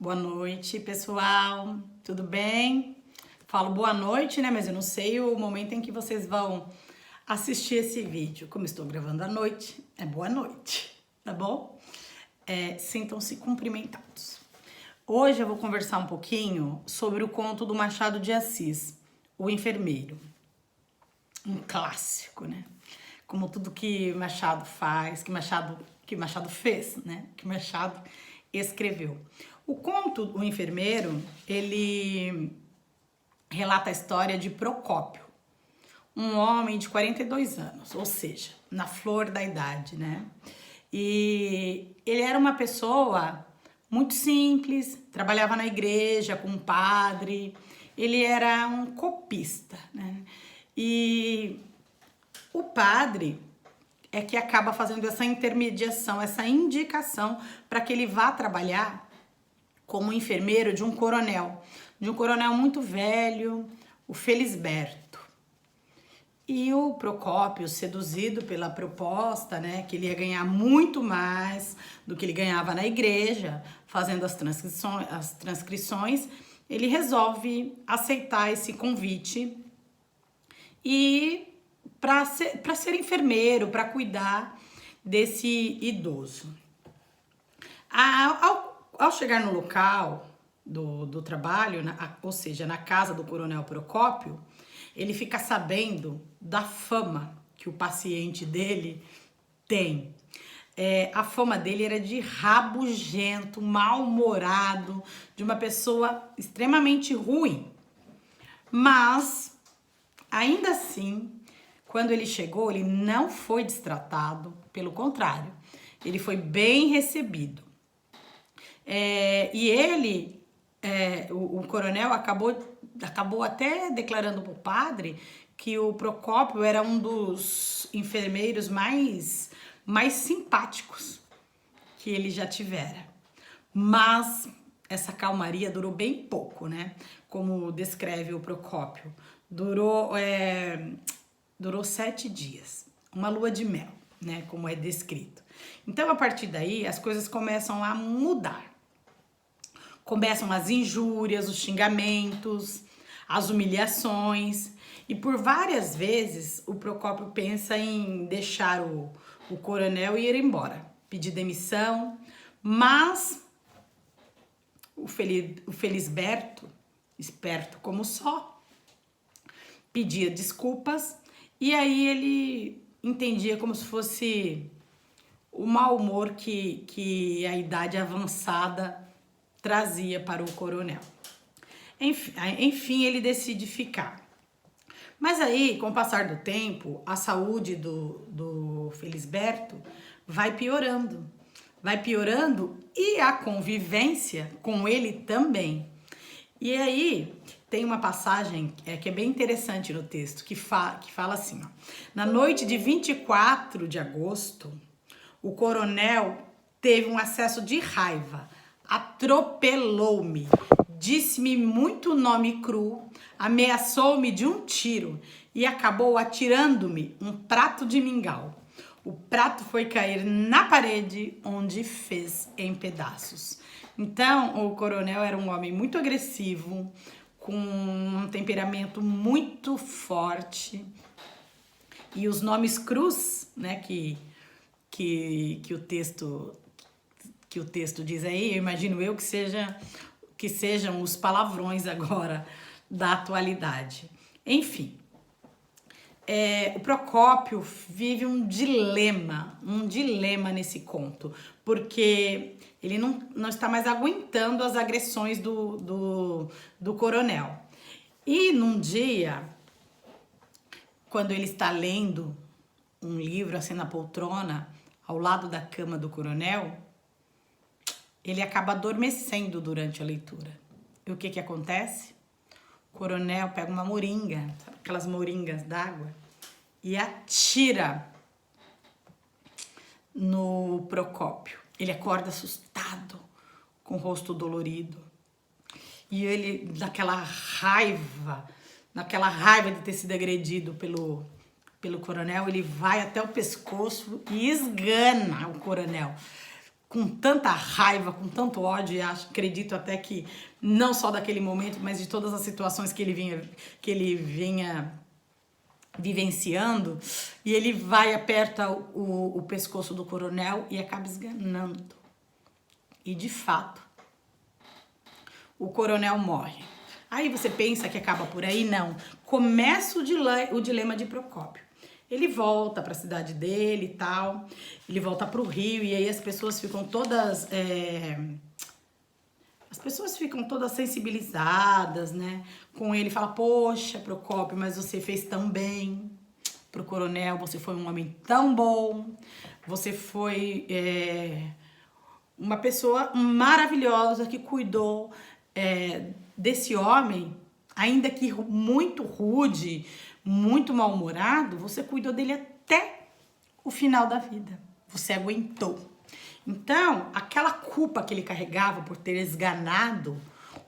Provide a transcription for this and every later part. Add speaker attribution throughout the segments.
Speaker 1: Boa noite, pessoal. Tudo bem? Falo boa noite, né? Mas eu não sei o momento em que vocês vão assistir esse vídeo. Como estou gravando à noite, é boa noite, tá bom? Sintam-se cumprimentados. Hoje eu vou conversar um pouquinho sobre o conto do Machado de Assis, O Enfermeiro. Um clássico, né? Como tudo que Machado faz, que Machado fez, né? Que Machado escreveu. O conto O Enfermeiro, ele relata a história de Procópio, um homem de 42 anos, ou seja, na flor da idade, né? E ele era uma pessoa muito simples, trabalhava na igreja com um padre, ele era um copista, né? E o padre é que acaba fazendo essa intermediação, essa indicação para que ele vá trabalhar como enfermeiro de um coronel muito velho, o Felisberto. E o Procópio, seduzido pela proposta, né, que ele ia ganhar muito mais do que ele ganhava na igreja, fazendo as transcrições, ele resolve aceitar esse convite e para ser enfermeiro, para cuidar desse idoso. Ao chegar no local do trabalho, ou seja, na casa do coronel Procópio, ele fica sabendo da fama que o paciente dele tem. A fama dele era de rabugento, mal-humorado, de uma pessoa extremamente ruim. Mas, ainda assim, quando ele chegou, ele não foi destratado, pelo contrário, ele foi bem recebido. E ele, o coronel, acabou até declarando para o padre que o Procópio era um dos enfermeiros mais simpáticos que ele já tivera. Mas essa calmaria durou bem pouco, né? Como descreve o Procópio. Durou 7 dias, uma lua de mel, né? Como é descrito. Então, a partir daí, as coisas começam a mudar. Começam as injúrias, os xingamentos, as humilhações. E por várias vezes o Procópio pensa em deixar o coronel e ir embora, pedir demissão. Mas o Felisberto, esperto como só, pedia desculpas. E aí ele entendia como se fosse o mau humor que a idade avançada trazia para o coronel. Enfim, ele decide ficar. Mas aí, com o passar do tempo, a saúde do Felisberto vai piorando. E a convivência com ele também. E aí, tem uma passagem que é bem interessante no texto, que fala assim, ó. Na noite de 24 de agosto, o coronel teve um acesso de raiva, atropelou-me, disse-me muito nome cru, ameaçou-me de um tiro e acabou atirando-me um prato de mingau. O prato foi cair na parede, onde fez em pedaços. Então, o coronel era um homem muito agressivo, com um temperamento muito forte. E os nomes crus, né, que o texto diz aí, eu imagino eu que sejam os palavrões agora da atualidade. Enfim, o Procópio vive um dilema nesse conto, porque ele não está mais aguentando as agressões do coronel. E num dia, quando ele está lendo um livro assim na poltrona, ao lado da cama do coronel, ele acaba adormecendo durante a leitura. E o que acontece? O coronel pega uma moringa, sabe, aquelas moringas d'água, e atira no Procópio. Ele acorda assustado, com o rosto dolorido. E ele, naquela raiva de ter sido agredido pelo coronel, ele vai até o pescoço e esgana o coronel com tanta raiva, com tanto ódio, e acredito até que não só daquele momento, mas de todas as situações que ele vinha vivenciando, e ele vai, aperta o pescoço do coronel e acaba esganando. E de fato, o coronel morre. Aí você pensa que acaba por aí? Não. Começa o dilema de Procópio. Ele volta para a cidade dele e tal, ele volta para o Rio, e aí as pessoas ficam todas sensibilizadas, né? Com ele, fala: poxa, Procópio, mas você fez tão bem pro coronel, você foi um homem tão bom, você foi uma pessoa maravilhosa que cuidou desse homem, ainda que muito rude, muito mal-humorado, você cuidou dele até o final da vida. Você aguentou. Então, aquela culpa que ele carregava por ter esganado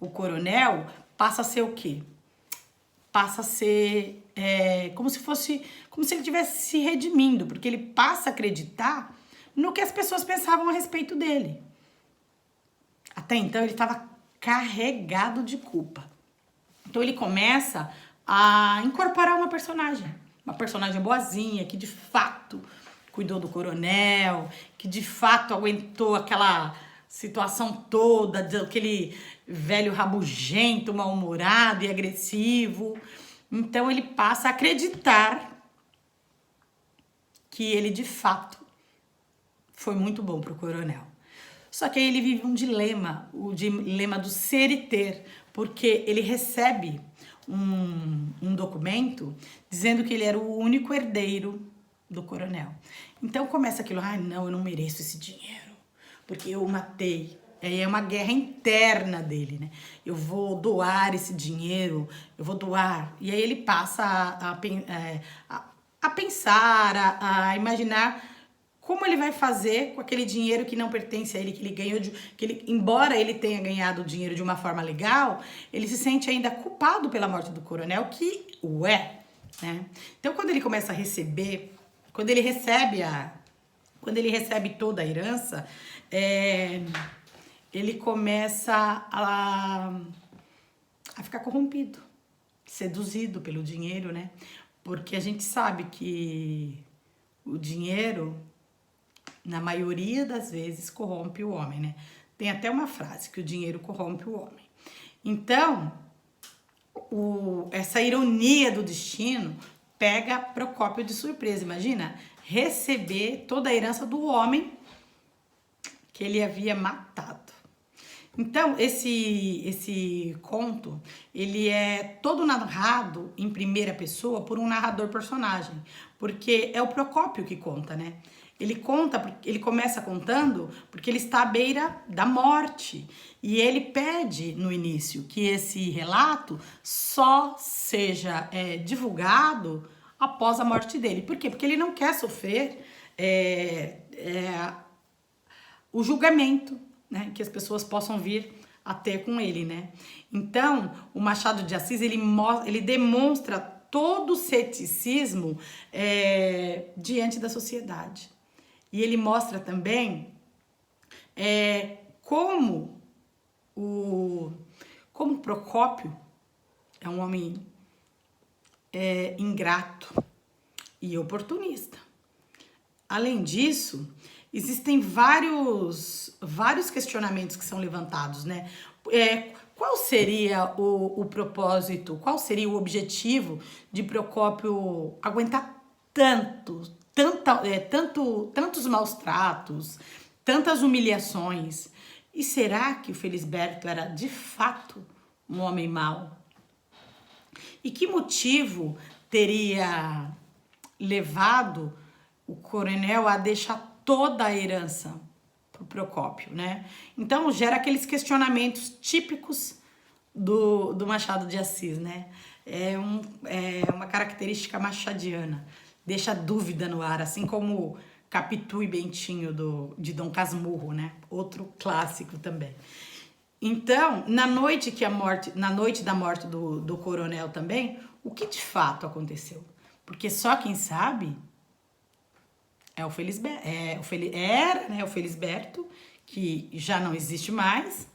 Speaker 1: o coronel passa a ser o quê? Passa a ser como se ele estivesse se redimindo, porque ele passa a acreditar no que as pessoas pensavam a respeito dele. Até então, ele estava carregado de culpa. Então, ele começa a incorporar uma personagem boazinha, que de fato cuidou do coronel, que de fato aguentou aquela situação toda, daquele velho rabugento, mal-humorado e agressivo. Então ele passa a acreditar que ele de fato foi muito bom pro coronel. Só que aí ele vive um dilema, o dilema do ser e ter, porque ele recebe um documento dizendo que ele era o único herdeiro do coronel. Então começa aquilo: não, eu não mereço esse dinheiro, porque eu o matei. É uma guerra interna dele, né? Eu vou doar esse dinheiro, eu vou doar. E aí ele passa a pensar, a imaginar como ele vai fazer com aquele dinheiro que não pertence a ele, que ele ganhou, embora ele tenha ganhado o dinheiro de uma forma legal, ele se sente ainda culpado pela morte do coronel, que o é, né? Então, quando ele começa a receber, quando ele recebe toda a herança, ele começa a ficar corrompido, seduzido pelo dinheiro, né? Porque a gente sabe que o dinheiro, na maioria das vezes, corrompe o homem, né? Tem até uma frase que o dinheiro corrompe o homem. Então, essa ironia do destino pega Procópio de surpresa. Imagina receber toda a herança do homem que ele havia matado. Então, esse conto, ele é todo narrado em primeira pessoa por um narrador personagem, porque é o Procópio que conta, né? Ele começa contando porque ele está à beira da morte. E ele pede no início que esse relato só seja divulgado após a morte dele. Por quê? Porque ele não quer sofrer o julgamento, né, que as pessoas possam vir a ter com ele, né? Então, o Machado de Assis, ele demonstra todo o ceticismo diante da sociedade. E ele mostra também como Procópio é um homem ingrato e oportunista. Além disso, existem vários questionamentos que são levantados, né? Qual seria o propósito, qual seria o objetivo de Procópio aguentar tantos maus tratos, tantas humilhações? E será que o Felisberto era de fato um homem mau? E que motivo teria levado o coronel a deixar toda a herança pro Procópio, né? Então gera aqueles questionamentos típicos do Machado de Assis, né? É uma característica machadiana, deixa dúvida no ar, assim como Capitu e Bentinho de Dom Casmurro, né? Outro clássico também. Então, na noite da morte do coronel também, o que de fato aconteceu? Porque só quem sabe é o Felisberto, que já não existe mais,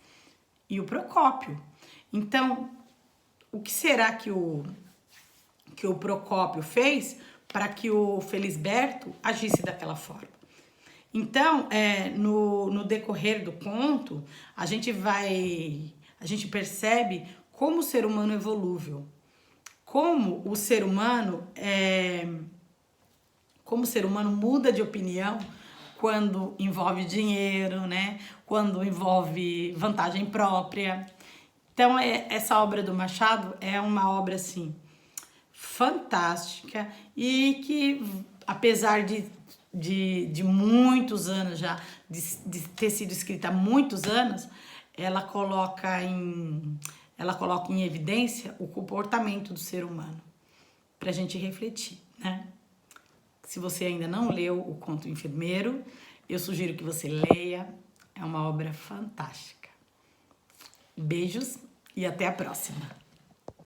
Speaker 1: e o Procópio. Então, o que será que o Procópio fez para que o Felisberto agisse daquela forma? Então, no decorrer do conto, a gente percebe como o ser humano é volúvel, como o ser humano muda de opinião quando envolve dinheiro, né? Quando envolve vantagem própria. Então, essa obra do Machado é uma obra, assim, fantástica e que, apesar de muitos anos já, de ter sido escrita há muitos anos, ela coloca em evidência o comportamento do ser humano, para a gente refletir, né? Se você ainda não leu o Conto Enfermeiro, eu sugiro que você leia, é uma obra fantástica. Beijos e até a próxima!